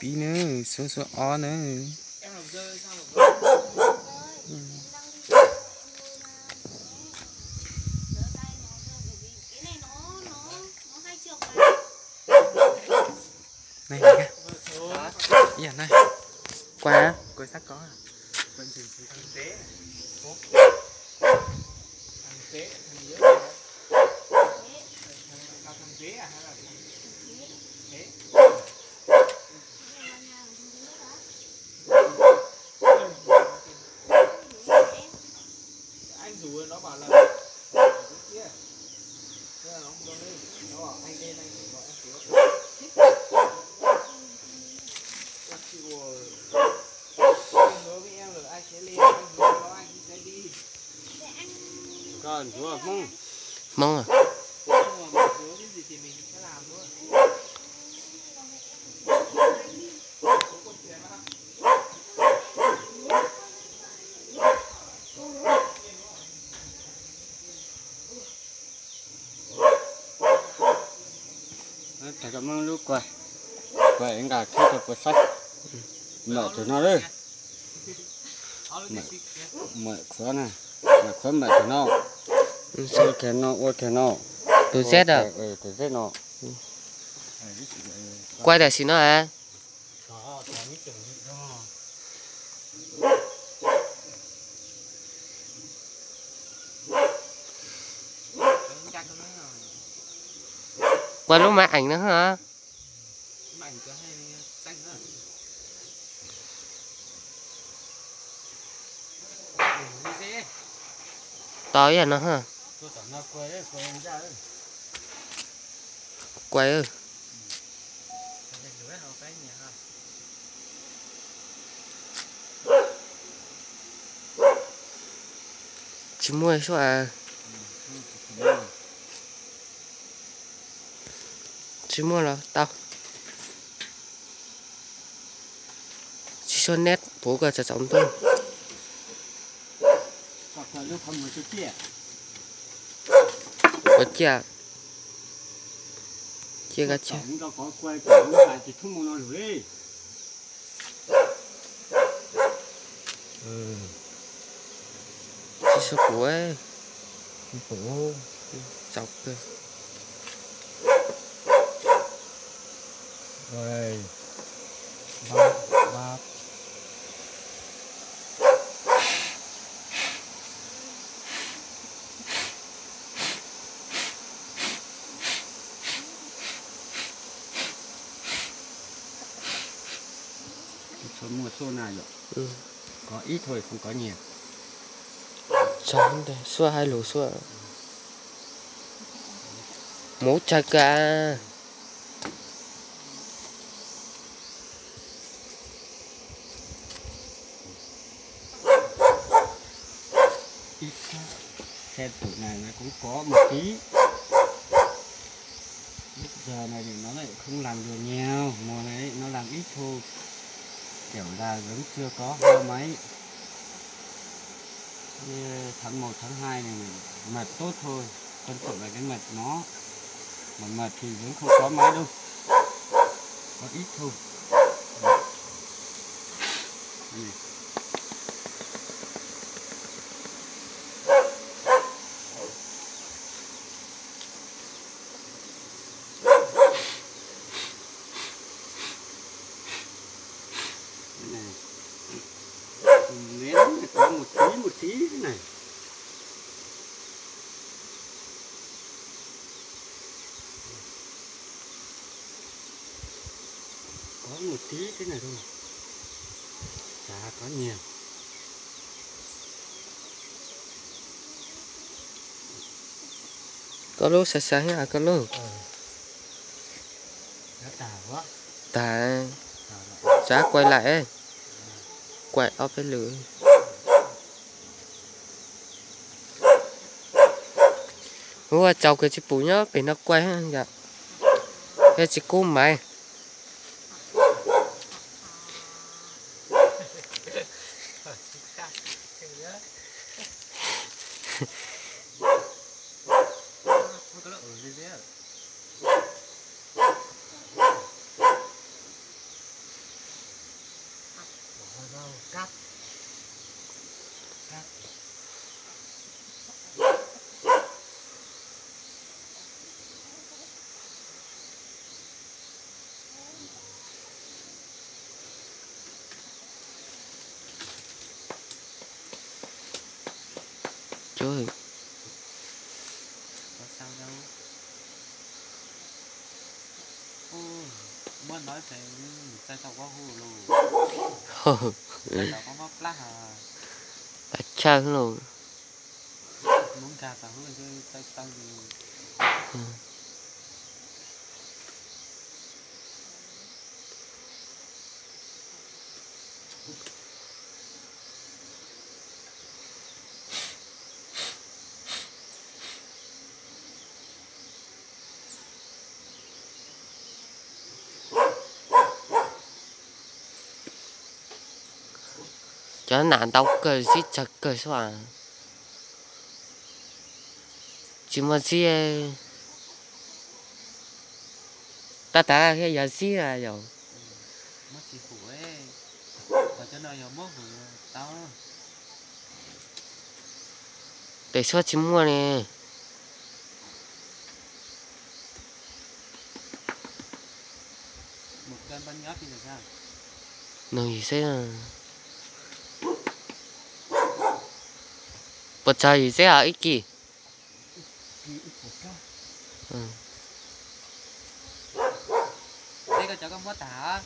tí nữa số o nữa. Em làm rơi sao được. Ừ. Này này kìa này qua coi sách có à bên trường sư thằng tế thằng tế thằng dưới thằng tế à hay là thằng tế anh rủ nó bảo là kia thế là nó không lên nó bảo anh lên anh gọi em xuống em chịu anh hứa với em là anh sẽ lên anh hứa đó anh sẽ đi còn hứa không mong à nhưng mà mình hứa cái gì thì mình sẽ làm thôi. Thầy cảm ơn lúc quay quay anh cả khi có sách mở cho nó đi mở khóa này mở khóa mở cho nó ôi cái nó từ Z à từ Z nó quay để xin nó à quay lúc máy ảnh nữa hả Mạnh cứ hay xanh nữa. tối à nó hả tôi chẳng nó quay đấy quay anh ra đấy quay ơi chỉ mua số à chỉ mua là tao chỉ số nét bố cả chả giống thôi hoặc là lúc không có chút kia có chia chia cả chia nó có quay cả lúc này thì không muốn nói được đi chỉ số của ấy bố dọc cơ rồi ba số mua số này rồi có ít thôi không có nhiều trắng đây xua hai lỗ xua mố chai cả ít xe tủ này nó cũng có một tí bây giờ này thì nó lại không làm được nhiều mùa này nó làm ít thôi kiểu là vẫn chưa có hoa máy như tháng 1 tháng 2 này mật tốt thôi quan trọng là cái mật nó mà mật thì vẫn không có máy đâu có ít thôi nén có một tí thế này có một tí thế này thôi chả có nhiều có lúc sẽ sáng à có lúc đã tả quá ta giá quay lại ấy quay ở cái lưỡi mua cháu cái chị bú nhá để nó quay dạ cái chị cú mày cắt Trời. Có sao đâu. Ô, muốn nói phải chạy tàu qua hồ luôn. Chạy tàu có móc lắc à. Đã chơi luôn. Muốn cả tàu hơi chơi chạy tàu gì. Cho nạn tao cười xí chật cười xóa. Chỉ mà xí ta ta cái giờ xí là rồi. Mất chỉ phủ ấy. Và cho nó mất phủ tao. Để xóa chỉ mua nè. Một cân bao nhiêu thì là sao? Nông gì sẽ là bật trời gì sẽ là ít kỳ. Đây có cháu con mất tả.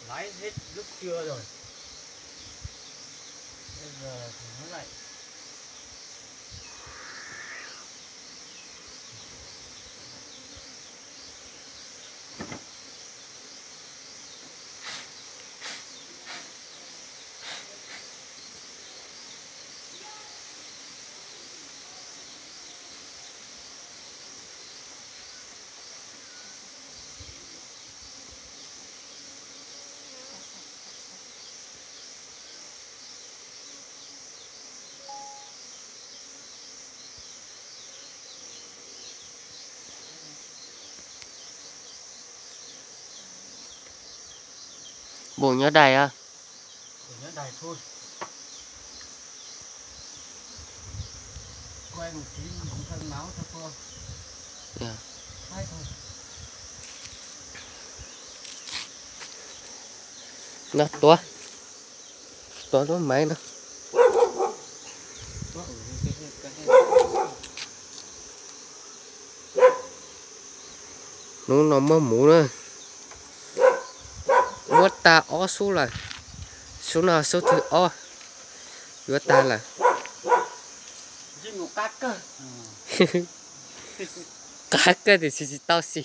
lái hết lúc trưa rồi bây giờ thì nó lại Bộ nhớ đầy à. để nó đài thôi quay một tí cũng thân máu cho Phương. Dạ. Hai thôi. Nó tua nó mấy nó nó mới mũ nữa nuốt ta ó số là số nào số thứ ó nuốt ta là Dinh một cát cơ. cá cái thì chỉ tao xì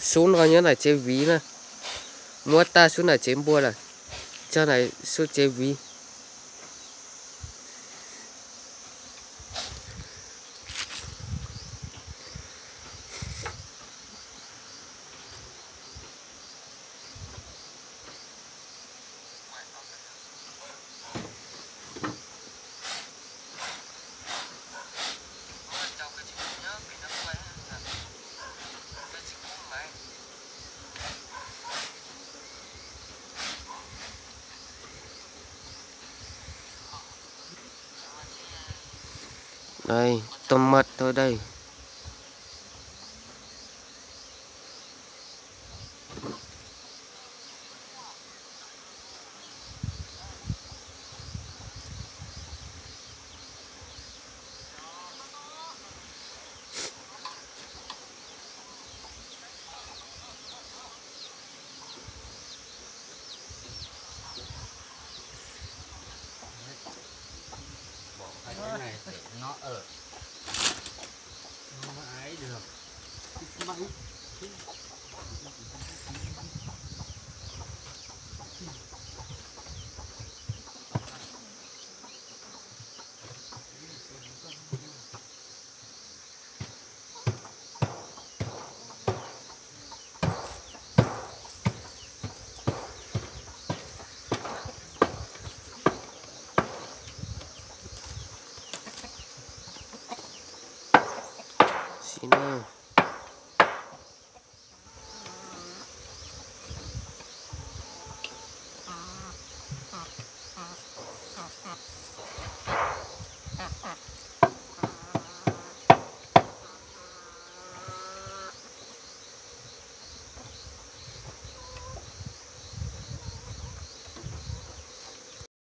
số nó nhớ là chế ví nè mua ta số này chế bua là cho này số chế ví đây tôm mật thôi đây Hai cái này để nó ở nó ấy được. Các bạn xin ơi